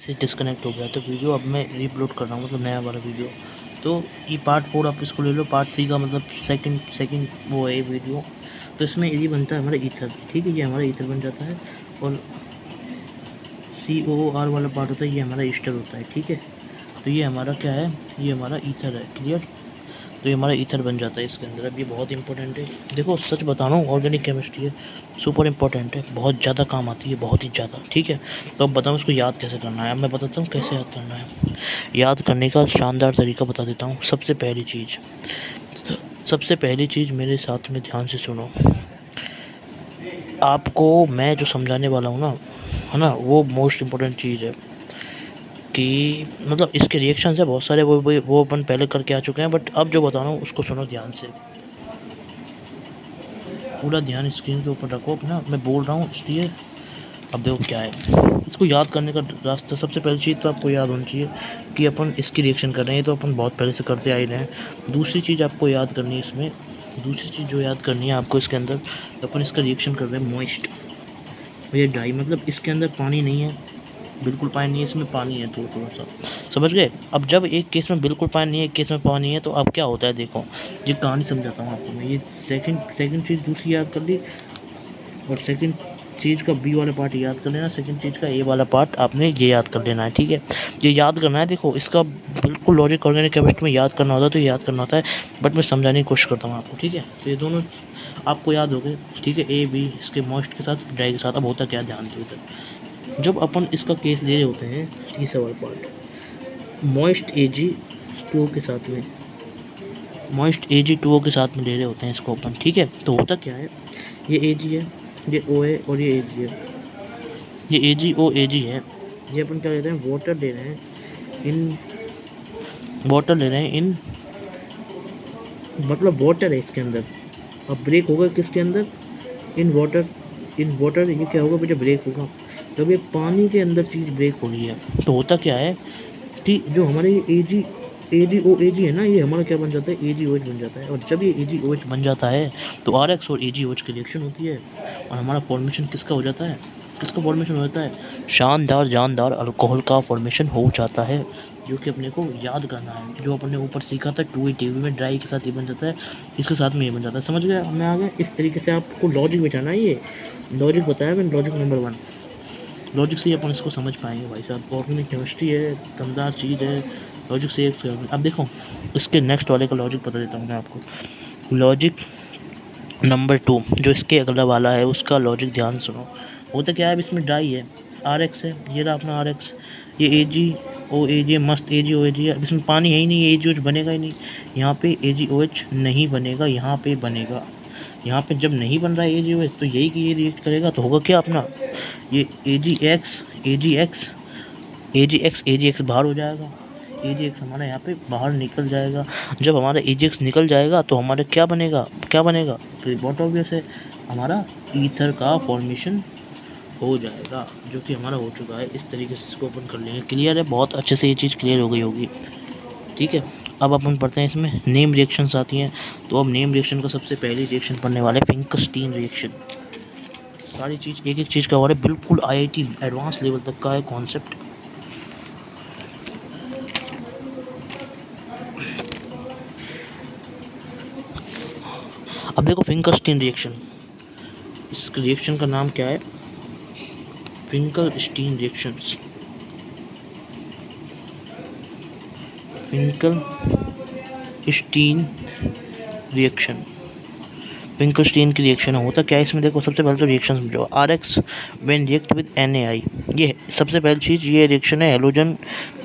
से डिस्कनेक्ट हो गया तो वीडियो अब मैं रीअपलोड कर रहा हूँ, मतलब नया वाला वीडियो। तो ये पार्ट 4 आप इसको ले लो, पार्ट 3 का मतलब सेकंड वो है वीडियो। तो इसमें ये बनता है हमारा ईथर, ठीक है, ये हमारा ईथर बन जाता है। और COOR वाला पार्ट होता है, ये हमारा ईस्टर होता है, ठीक है। तो ये हमारा क्या है, ये हमारा ईथर है, क्लियर। तो ये हमारा ईथर बन जाता है इसके अंदर। अब ये बहुत इंपॉर्टेंट है, देखो सच बता रहा हूँ, ऑर्गेनिक केमिस्ट्री है, सुपर इंपॉर्टेंट है, बहुत ज़्यादा काम आती है, बहुत ही ज़्यादा, ठीक है। तो अब बताऊँ इसको याद कैसे करना है। अब मैं बताता हूँ कैसे याद करना है। याद करने का शानदार तरीका बता देता हूँ। सबसे पहली चीज़ मेरे साथ में ध्यान से सुनो। आपको मैं जो समझाने वाला हूँ ना, है ना, वो मोस्ट इम्पोर्टेंट चीज़ है कि मतलब इसके रिएक्शंस है बहुत सारे, वो अपन पहले करके आ चुके हैं, बट अब जो बता रहा हूँ उसको सुनो ध्यान से। पूरा ध्यान स्क्रीन के ऊपर रखो अपना, मैं बोल रहा हूँ इसलिए। अब देखो क्या है, इसको याद करने का रास्ता, सबसे पहली चीज़ तो आपको याद होनी चाहिए कि अपन इसकी रिएक्शन कर रहे हैं, तो अपन बहुत पहले से करते आ ही रहे हैं। दूसरी चीज़ आपको याद करनी है इसमें, दूसरी चीज़ जो याद करनी है आपको इसके अंदर, तो अपन इसका रिएक्शन कर रहे हैं मॉइस्ट, ये ड्राई, मतलब इसके अंदर पानी नहीं है, बिल्कुल पानी नहीं है, इसमें पानी है थोड़ा थोड़ा सा, समझ गए। अब जब एक केस में बिल्कुल पानी नहीं है, एक केस में पानी है, तो अब क्या होता है देखो, ये कहानी समझाता हूँ आपको मैं। ये सेकंड चीज़ दूसरी याद कर ली, और सेकंड चीज़ का बी वाला पार्ट याद कर लेना, सेकंड चीज़ का ए वाला पार्ट आपने ये याद कर लेना है, ठीक है। ये याद करना है, देखो इसका बिल्कुल लॉजिक ऑर्गेनिक केमिस्ट्री में याद करना होता है, तो याद करना होता है, बट मैं समझाने की कोशिश करता हूँ आपको, ठीक है। तो ये दोनों आपको याद हो गए, ठीक है, ए बी इसके मॉइस्ट के साथ, ड्राई के साथ। अब होता क्या, ध्यान दो इधर। जब अपन इसका केस ले रहे होते हैं, तीसरा वाला पार्ट, मॉइस्ट Ag2O के साथ में, मॉइस्ट Ag2O के साथ में ले रहे होते हैं इसको अपन, ठीक है। तो होता क्या है, ये Ag है, ये O है, और ये Ag है, ये AgOAg है। ये अपन क्या ले रहे हैं, वाटर ले रहे हैं इन, वाटर ले रहे हैं इन, मतलब वाटर है इसके अंदर। अब ब्रेक होगा किसके अंदर, इन वाटर, ये क्या होगा बेटा, ब्रेक होगा। जब ये पानी के अंदर चीज़ ब्रेक हो रही है, तो होता क्या है कि जो हमारे ये AgOAg है ना, ये हमारा क्या बन जाता है, AgOH बन जाता है। और जब ये AgOH बन जाता है, तो RX और AgOH की रिएक्शन होती है, और हमारा फॉर्मेशन किसका हो जाता है, किसका फॉर्मेशन हो जाता है, शानदार जानदार अल्कोहल का फॉर्मेशन हो जाता है, जो कि अपने को याद करना है। जो अपने ऊपर सीखा था 2ATV में, ड्राई के साथ ये बन जाता है, इसके साथ में ये बन जाता है, समझ गया, मैं आ गया। इस तरीके से आपको लॉजिक बिठाना है, ये लॉजिक बताया मैंने, लॉजिक नंबर 1। लॉजिक से ही अपन इसको समझ पाएंगे भाई साहब। ऑर्गेनिक केमिस्ट्री है, दमदार चीज़ है, लॉजिक से एक। अब देखो इसके नेक्स्ट वाले का लॉजिक बता देता हूँ मैं आपको। लॉजिक नंबर 2 जो इसके अगला वाला है, उसका लॉजिक ध्यान सुनो। होता क्या है, अब इसमें ड्राई है, RX है, ये रहा अपना RX, ये AgOAg मस्त AgOAg है। अब इसमें पानी है ही नहीं, AgOH बनेगा ही नहीं, यहाँ पे AgOH नहीं बनेगा, यहाँ पे बनेगा। यहाँ पे जब नहीं बन रहा है AgOH, तो यही कि ये रिएक्ट करेगा, तो होगा क्या अपना, ये AgX बाहर हो जाएगा, AgX हमारा यहाँ पे बाहर निकल जाएगा। जब हमारा AgX निकल जाएगा, तो हमारे क्या बनेगा, तो बहुत ऑब्वियस है, हमारा ईथर का फॉर्मेशन हो जाएगा, जो कि हमारा हो चुका है। इस तरीके से इसको अपन कर लेंगे, क्लियर है, बहुत अच्छे से ये चीज़ क्लियर हो गई होगी, ठीक है। अब अपन पढ़ते हैं, इसमें नेम रिएक्शंस आती हैं। तो अब नेम रिएक्शन का सबसे पहली रिएक्शन पढ़ने वाले फिंकस्टीन रिएक्शन। सारी चीज़ एक एक चीज़ का वाले बिल्कुल IIT एडवांस लेवल तक का है कॉन्सेप्ट। अब देखो फिंकस्टीन रिएक्शन, इस रिएक्शन का नाम क्या है, Finkelstein reactions, Finkelstein reaction, Finkelstein की रिएक्शन होता क्या है इसमें, देखो सबसे पहले तो रिएक्शन समझो। RX when react with NaI, ये सबसे पहली चीज़, ये रिएक्शन है हेलोजन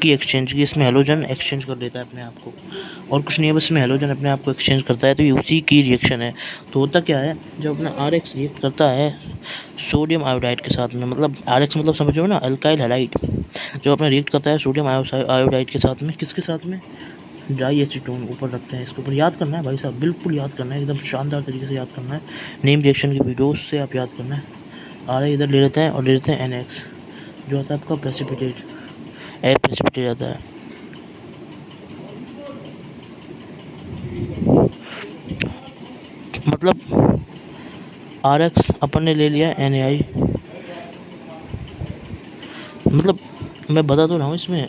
की एक्सचेंज की। इसमें हेलोजन एक्सचेंज कर देता है अपने आप को, और कुछ नहीं है, बस इसमें हेलोजन अपने आप को एक्सचेंज करता है, तो ये उसी की रिएक्शन है। तो होता क्या है, जब अपना RX रिएक्ट करता है सोडियम आयोडाइड के साथ में, मतलब RX मतलब समझो ना, अल्काइल हैलाइड, जो अपना रिएक्ट करता है सोडियम आयोडाइड के साथ में, किसके साथ में, ड्राई एसीटोन ऊपर रखते हैं। इसके ऊपर याद करना है भाई साहब, बिल्कुल याद करना है, एकदम शानदार तरीके से याद करना है। नेम रिएक्शन की वीडियोस से आप याद करना है। RI इधर ले लेते हैं, और ले लेते हैं NX, जो होता है आपका प्रेसिपिटेट, एयर प्रेसिपिटेट आता है। मतलब RX अपन ने ले लिया NaI, मतलब मैं बता तो रहा हूँ इसमें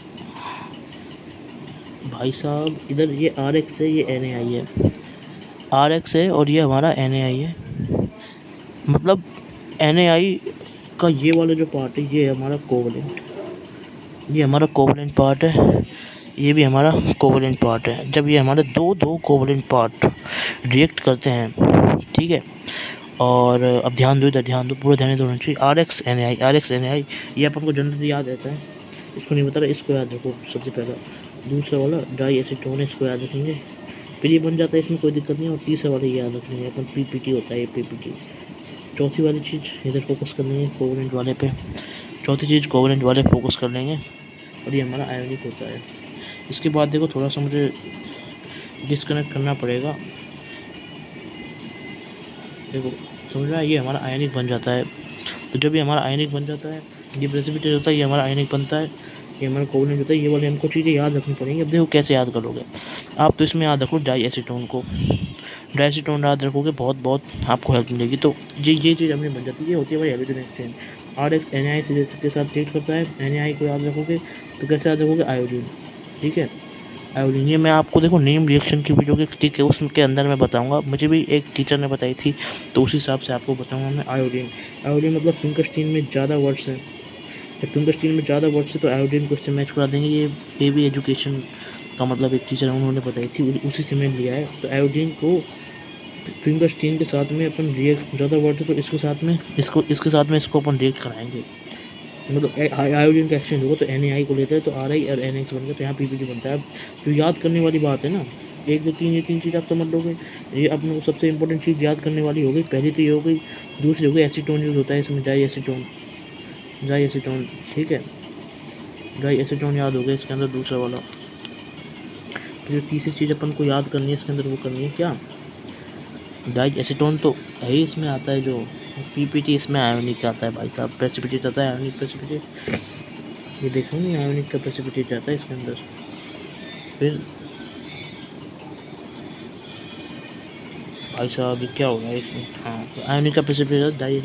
भाई साहब, इधर ये RX है, ये NaI है, RX है और ये हमारा NaI है। मतलब NaI का ये वाला जो पार्ट है ये हमारा कोवलेंट, ये हमारा कोवलेंट पार्ट है, ये भी हमारा कोवलेंट पार्ट है। जब ये हमारे दो कोवलेंट पार्ट रिएक्ट करते हैं, ठीक है, और अब ध्यान दो, इधर ध्यान दो, पूरा ध्यान इधर होना चाहिए। RX NaI ये अपन को जनरली याद रहता है, इसको नहीं बता रहा, इसको याद रखो सबसे पहला। दूसरा वाला डाई एसीटोन, इसको याद रखेंगे, फिर ये बन जाता है, इसमें कोई दिक्कत नहीं। और तीसरा वाला ये याद रखेंगे अपन, PPT होता है ये PPT। चौथी वाली चीज़ इधर फोकस कर लेंगे कोवलेंट वाले पे, चौथी चीज़ कोवलेंट वाले फोकस कर लेंगे, और ये हमारा आयोनिक होता है। इसके बाद देखो थोड़ा सा मुझे डिस्कनेक्ट करना पड़ेगा, देखो समझ रहा है, ये हमारा आयनिक बन जाता है। तो जब ये हमारा आयनिक बन जाता है, ये प्रेसिपिटेट होता है, ये हमारा आयनिक बनता है, ये हमारा कोवलेंट होता है। ये वाले हमको चीज़ें याद रखनी पड़ेंगी। अब देखो कैसे याद करोगे आप, तो इसमें याद रखो डाई एसीटोन को, डाई एसीटोन याद रखोगे, बहुत आपको हेल्प मिलेगी। तो ये चीज़ अपनी बन जाती है, ये होती है हमारी हाइड्रोजन एक्सचेंज। RX NaI के साथ रिएक्ट करता है, NaI को याद रखोगे तो कैसे याद रखोगे, आयोडीन, ठीक है, आयोडीन। ये मैं आपको देखो नेम रिएक्शन की वीडियो के, ठीक है, उसके अंदर मैं बताऊंगा, मुझे भी एक टीचर ने बताई थी, तो उस हिसाब से आपको बताऊंगा मैं। आयोडीन मतलब फिंगस्टीन में ज़्यादा वर्ड्स हैं, जब फिंगस्टीन में ज़्यादा वर्ड्स है तो आयोडीन को इससे मैच करा देंगे। ये भी एजुकेशन का मतलब एक टीचर उन्होंने बताई थी, उसी से मैं लिया है। तो आयोडीन को फिंगस्टीन के साथ में अपन रिएक्ट, ज़्यादा वर्ड्स है तो इसके साथ में इसके साथ में इसको अपन रिएक्ट कराएंगे, मतलब आयोडीन का एक्सचेंज होगा। तो NaI को लेते हैं तो RI और NX बनता है, तो यहाँ PPT बनता है। अब जो याद करने वाली बात है ना, 1 2 3, ये 3 चीज़ आप समझ लोगे। ये अपने को सबसे इंपॉर्टेंट चीज़ याद करने वाली हो गई, पहली तो ये हो गई। दूसरी हो गई एसीटोन यूज़ होता है इसमें, डाई एसीटोन, ठीक है, डाई एसीटोन याद हो गया इसके अंदर, दूसरा वाला। फिर तीसरी चीज़ अपन को याद करनी है इसके अंदर, वो करनी है क्या, डाई एसीटोन तो है ही इसमें आता है, जो PPT इसमें आयोनिक आता है भाई साहब, प्रेसिपिटेट आता है, आयोनिक प्रेसिपिटेट। ये देखो नहीं, आयोनिक का प्रेसिपिटेट आता है इसके अंदर। फिर भाई साहब ये क्या हो रहा है इसमें, हाँ, तो आयोनिक का प्रेसिपिटेट डाई